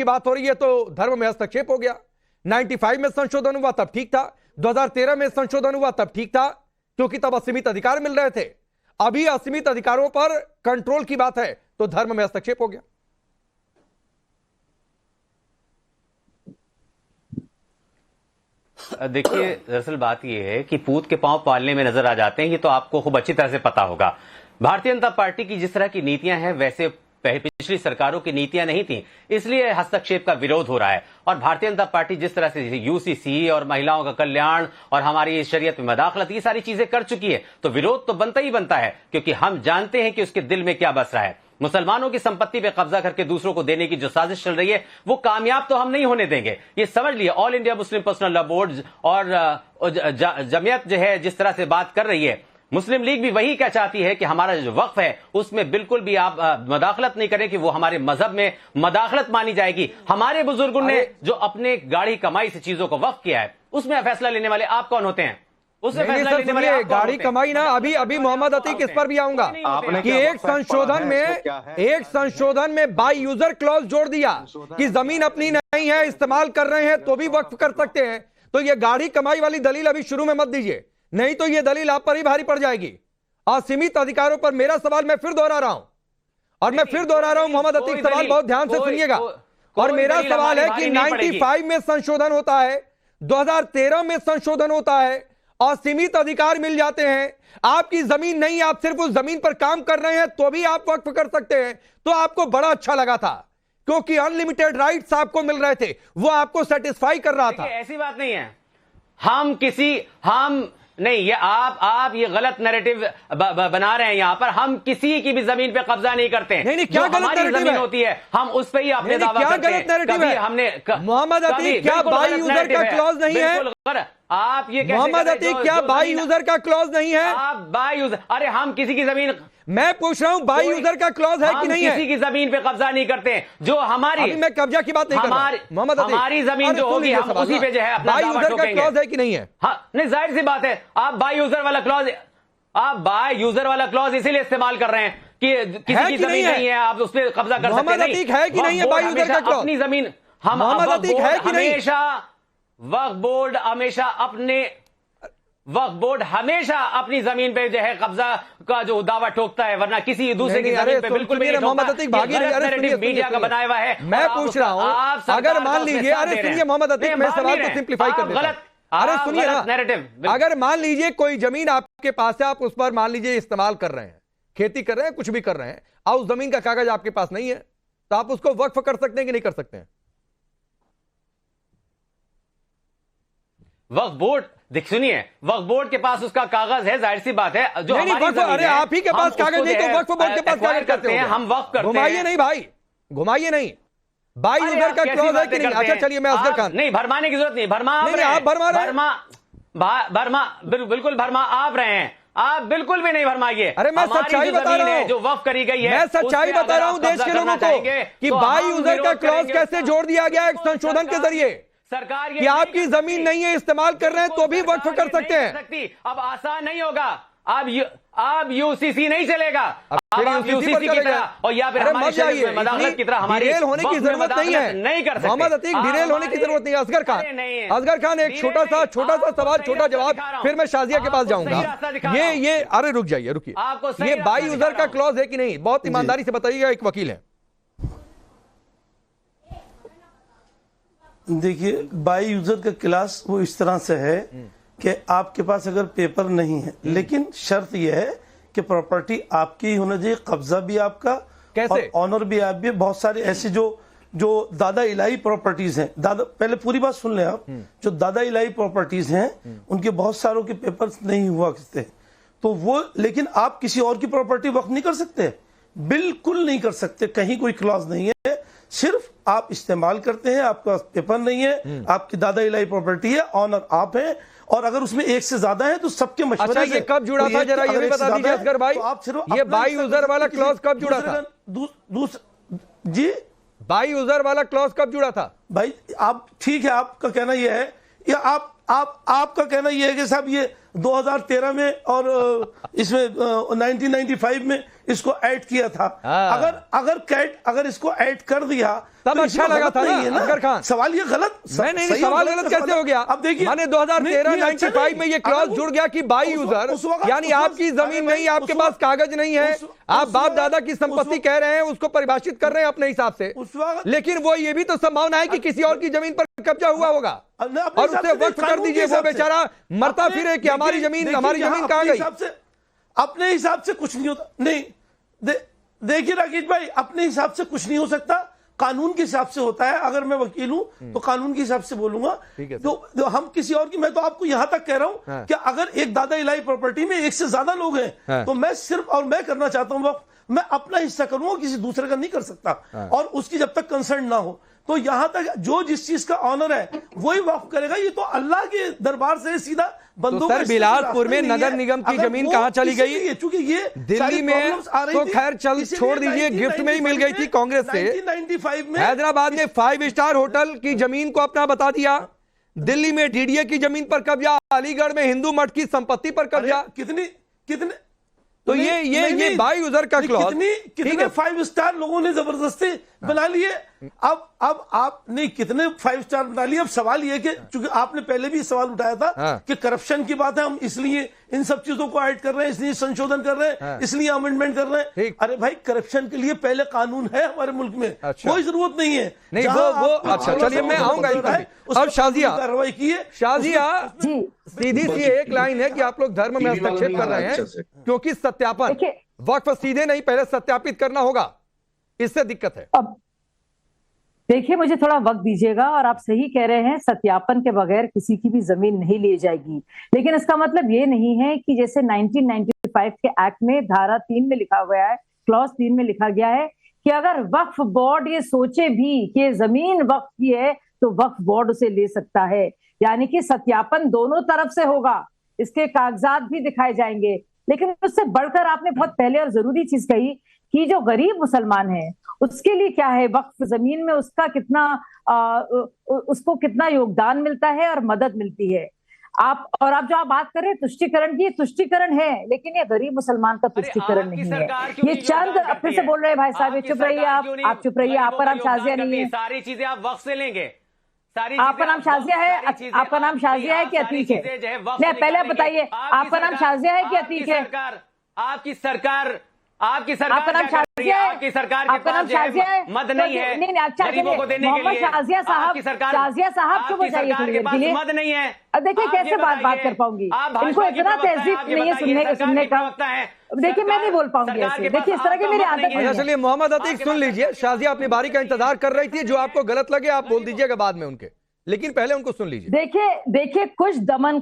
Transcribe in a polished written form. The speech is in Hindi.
की बात हो रही है तो धर्म में हस्तक्षेप हो गया। 95 में संशोधन हुआ तब ठीक था, 2013 में संशोधन हुआ तब ठीक था, क्योंकि तब असीमित अधिकार मिल रहे थे। अभी असीमित अधिकारों पर कंट्रोल की बात है तो धर्म में हस्तक्षेप हो गया। देखिए, दरअसल बात यह है कि पूत के पांव पालने में नजर आ जाते हैं, ये तो आपको खूब अच्छी तरह से पता होगा। भारतीय जनता पार्टी की जिस तरह की नीतियां हैं वैसे पिछली सरकारों की नीतियां नहीं थी, इसलिए हस्तक्षेप का विरोध हो रहा है। और भारतीय जनता पार्टी जिस तरह से यूसीसी और महिलाओं का कल्याण और हमारी शरीयत में मदाखलत, ये सारी चीजें कर चुकी है, तो विरोध तो बनता ही बनता है, क्योंकि हम जानते हैं कि उसके दिल में क्या बस रहा है। मुसलमानों की संपत्ति पे कब्जा करके दूसरों को देने की जो साजिश चल रही है वो कामयाब तो हम नहीं होने देंगे, ये समझ लिए। All India Muslim personal law board और जमीयत जो है जिस तरह से बात कर रही है, मुस्लिम लीग भी वही क्या चाहती है कि हमारा जो वक्फ है उसमें बिल्कुल भी आप मदाखलत नहीं करें, कि वो हमारे मजहब में मदाखलत मानी जाएगी। हमारे बुजुर्गों ने जो अपने गाड़ी कमाई से चीजों को वक्फ किया है, उसमें फैसला लेने वाले आप कौन होते हैं? उससे फैसला लेने वाले आप गाड़ी कमाई ना, अभी मोहम्मद अतीक इस पर भी आऊंगा कि एक संशोधन में बाय यूजर क्लॉज जोड़ दिया कि जमीन अपनी नहीं है, इस्तेमाल कर रहे हैं तो भी वक्फ कर सकते हैं। तो ये गाड़ी कमाई वाली दलील अभी शुरू में मत दीजिए, नहीं तो ये दलील आप पर ही भारी पड़ जाएगी। असीमित अधिकारों पर मेरा सवाल मैं फिर दोहरा रहा हूं, और मैं फिर दोहरा रहा हूं, मोहम्मद अतीक सवाल बहुत ध्यान से सुनिएगा। और मेरा सवाल है कि 95 में संशोधन होता है, 2013 में संशोधन होता है, असीमित अधिकार मिल जाते हैं, आपकी जमीन नहीं, आप सिर्फ उस जमीन पर काम कर रहे हैं तो भी आप वक्फ कर सकते हैं, तो आपको बड़ा अच्छा लगा था क्योंकि अनलिमिटेड राइट्स आपको मिल रहे थे, वो आपको सेटिस्फाई कर रहा था। ऐसी बात नहीं है, हम नहीं, ये आप ये गलत नैरेटिव बना रहे हैं। यहां पर हम किसी की भी जमीन पे कब्जा नहीं करते हैं। नहीं, क्या गलत नैरेटिव होती है हम उस पे ही अपने दावा करते हैं। क्या गलत नैरेटिव है? हमने मोहम्मद अतीक, क्या बाई यूजर का क्लॉज नहीं है? आप ये मोहम्मद अतीक, क्या बाई यूजर का क्लॉज नहीं है? आप बाई यूजर, अरे हम किसी की जमीन, मैं पूछ रहा हूं बाई यूजर का क्लॉज है कि नहीं है? किसी की जमीन पे कब्जा नहीं करते हैं, जो हमारी, अभी मैं कब्जा की बात नहीं कर रहा। मोहम्मद अतीक, हमारी जमीन जो होगी हम उसी पे जो है अपना बाई यूजर का क्लॉज है कि नहीं है? हाँ, नहीं, जाहिर सी बात है, आप बाई यूजर वाला क्लॉज इसीलिए इस्तेमाल कर रहे हैं कि किसी की जमीन नहीं है, आप उस पर कब्जा कर सकते हैं। मोहम्मद अतीक है कि नहीं है बाई यूजर का क्लॉज? अपनी जमीन, हम मोहम्मद अतीक है कि नहीं? वक्फ बोर्ड हमेशा अपनी जमीन पे जो है कब्जा का जो दावा ठोकता है, वरना किसी दूसरे की जमीन पे बिल्कुल भी नहीं। मोहम्मद अतीक भागी मीडिया का बनाया हुआ है। मैं पूछ रहा हूं, अगर मान लीजिए, अरे सुनिए मोहम्मद अतीक, मैं सवाल को सिंप्लीफाई कर देता हूं। अरे सुनिए ना, अगर मान लीजिए कोई जमीन आपके पास है, आप उस पर मान लीजिए इस्तेमाल कर रहे हैं, खेती कर रहे हैं, कुछ भी कर रहे हैं, और उस जमीन का कागज आपके पास नहीं है, तो आप उसको वक्फ कर सकते हैं कि नहीं कर सकते हैं? वक्फ बोर्ड, सुनिए, वक्फ बोर्ड के पास उसका कागज है, जाहिर सी बात है, जो हमारी जमीन है, अरे आप ही के पास कागज नहीं तो वक्फ बोर्ड के पास कागज करते हैं, हम वक्फ करते हैं। घुमाइए नहीं भाई, घुमाइए नहीं। बाई यूजर का क्लॉज है कि नहीं? अच्छा चलिए, मैं असगर खान, नहीं, भरमाने की जरूरत नहीं, आप भरमा बिल्कुल भरमा आप रहे हैं, आप बिल्कुल भी नहीं भरमाइए। अरे मैं सच्चाई बता रहा हूं, जो वक्फ करी गई है, मैं सच्चाई बता रहा हूं देश के लोगों को कि बाई यूजर का क्लॉज कैसे जोड़ दिया गया एक संशोधन के जरिए, सरकार कि आपकी जमीन नहीं है, इस्तेमाल कर रहे हैं तो भी वक्फ कर सकते हैं। अब आसान नहीं होगा, अब यूसीसी नहीं चलेगा, अब आप यूसीसी की तरह, और या फिर हमारी शरीयत में मदाखलत की तरह हमारी डिरेल होने की जरूरत नहीं है, नहीं कर सकते। मोहम्मद अतीक, डिरेल होने की जरूरत नहीं है। असगर खान एक छोटा सा सवाल, छोटा जवाब, फिर मैं शाजिया के पास जाऊंगा। ये अरे रुक जाइए, रुकिए, ये बाई यूजर का क्लॉज है कि नहीं? बहुत ईमानदारी से बताइएगा, एक वकील है। देखिए, बाई यूजर का क्लास वो इस तरह से है कि आपके पास अगर पेपर नहीं है, लेकिन शर्त यह है कि प्रॉपर्टी आपकी ही होना चाहिए, कब्जा भी आपका, कैसे? और ऑनर भी आप भी। बहुत सारे ऐसे जो दादा इलाही प्रॉपर्टीज हैं, पहले पूरी बात सुन लें आप, जो दादा इलाही प्रॉपर्टीज हैं उनके बहुत सारों के पेपर्स नहीं हुआ करते, तो वो, लेकिन आप किसी और की प्रॉपर्टी वक्फ नहीं कर सकते, बिल्कुल नहीं कर सकते, कहीं कोई क्लॉज नहीं है, सिर्फ आप इस्तेमाल करते हैं, आपका पेपर नहीं है, आपकी दादा इलाही प्रॉपर्टी है, ऑनर आप हैं, और अगर उसमें एक से ज्यादा है तो सबके मशवरे से। अच्छा, ये कब जुड़ा था, जरा ये भी बता दीजिए असगर भाई, ये बाई यूजर वाला क्लॉज कब जुड़ा था? जी, बाई यूजर वाला क्लॉज कब जुड़ा था? भाई आप, ठीक है, आपका कहना यह है, या आपका कहना यह है कि साहब ये 2013 में और इसमें 1995 में इसको ऐड किया था। अगर इसको ऐड कर दिया तब तो अच्छा लगा था ना अफजल खान। सवाल ये गलत नहीं, सवाल गलत कैसे हो गया? अब देखिए, माने 2013-95 में ये क्लॉज जुड़ गया कि बाई यूजर, यानी आपकी जमीन नहीं, आपके पास कागज नहीं है, आप बाप दादा की संपत्ति कह रहे हैं, उसको परिभाषित कर रहे हैं अपने हिसाब से, लेकिन वो ये भी तो संभावना है कि किसी और की जमीन पर कब्जा हुआ होगा और उसे वक्त कर दीजिए। वो बेचारा मरता फिरे कि हमारी जमीन कहां गई। अपने हिसाब से कुछ नहीं होता। नहीं, देखिए राकेश भाई, अपने हिसाब से कुछ नहीं हो सकता, कानून के हिसाब से होता है। अगर मैं वकील हूं तो कानून के हिसाब से बोलूंगा। तो हम किसी और की, मैं तो आपको यहां तक कह रहा हूं कि अगर एक दादा इलाही प्रॉपर्टी में एक से ज्यादा लोग हैं तो मैं सिर्फ, और मैं करना चाहता हूं वक्त, मैं अपना हिस्सा करूंगा, किसी दूसरे का नहीं कर सकता, और उसकी जब तक कंसर्न ना हो। तो यहां तक जो जिस चीज का ऑनर है वही वक्फ करेगा। ये तो अल्लाह के दरबार से सीधा बंदों तो सर बिलासपुर में नगर निगम की जमीन कहां चली गई? चूंकि ये दिल्ली में तो खैर छोड़ दीजिए, गिफ्ट में ही मिल गई थी कांग्रेस से। 1995 में हैदराबाद में 5 स्टार होटल की जमीन को अपना बता दिया, दिल्ली में डीडीए की जमीन पर कब्जा, अलीगढ़ में हिंदू मठ की संपत्ति पर कब्जा। कितने तो ये बाई यूजर का क्लॉज, कितने 5 स्टार लोगों ने जबरदस्ती बना लिए। अब आप नहीं, कितने 5 स्टार बना लिए। अब सवाल ये कि चूंकि आपने पहले भी सवाल उठाया था कि करप्शन की बात है, हम इसलिए इन सब चीजों को ऐड कर रहे हैं, इसलिए संशोधन कर रहे हैं, इसलिए अमेंडमेंट कर रहे हैं। अरे भाई, करप्शन के लिए पहले कानून है हमारे मुल्क में। कोई जरूरत नहीं है। नहीं वो अच्छा, चलिए मैं आऊंगा अब। शाजिया कार्रवाई की है। शाजिया, सीधी सी एक लाइन है कि आप लोग धर्म में हस्तक्षेप कर रहे हैं क्योंकि सत्यापन वक्फ सीधे नहीं, पहले सत्यापित करना होगा, इससे दिक्कत है। अब देखिए, मुझे थोड़ा वक्त दीजिएगा, और आप सही कह रहे हैं, सत्यापन के बगैर किसी की भी जमीन नहीं ली जाएगी, लेकिन इसका मतलब ये नहीं है कि जैसे 1995 के एक्ट में धारा 3 में लिखा हुआ है, क्लॉज 3 में लिखा गया है कि अगर वक्फ बोर्ड ये सोचे भी कि जमीन वक्फ की है तो वक्फ बोर्ड उसे ले सकता है। यानी कि सत्यापन दोनों तरफ से होगा, इसके कागजात भी दिखाए जाएंगे। लेकिन उससे बढ़कर आपने बहुत पहले और जरूरी चीज कही कि जो गरीब मुसलमान है उसके लिए क्या है वक्फ जमीन में, उसका कितना उसको कितना योगदान मिलता है और मदद मिलती है। आप जो बात कर रहे हैं तुष्टिकरण की, तुष्टिकरण है, लेकिन ये गरीब मुसलमान का तुष्टिकरण नहीं है। ये चंद अपने से बोल रहे हैं भाई साहब, चुप रहिए आप चुप रहिए। आप पर नाम शाजिया नहीं है, सारी चीजें आप वक्त से लेंगे। आपका नाम शाजिया है, आपका नाम शाजिया है कि अतीक है? नहीं, पहले बताइए, आपका नाम शाजिया है कि अतीक है? आपकी सरकार आपका नाम शाजिया है? आपकी सरकार आपका नाम शाजिया है? मद नहीं है नहीं, अच्छा, गरीबों को देने के लिए। शाजिया साहब चुप हो जाइए थोड़ी देर के लिए। मद नहीं है। अब देखिए कैसे बात कर पाऊंगी, इनको इतना तहजीब नहीं है सुनने का। देखिए मैं नहीं बोल पाऊंगी ऐसे, देखिए इस तरह की मेरी आदत नहीं है। चलिए मोहम्मद अतीक सुन लीजिए, शाजिया अपनी बारी का इंतजार कर रही थी, जो आपको गलत लगे आप बोल दीजिएगा बाद में उनके, लेकिन पहले उनको सुन लीजिए। देखिए कुछ दमन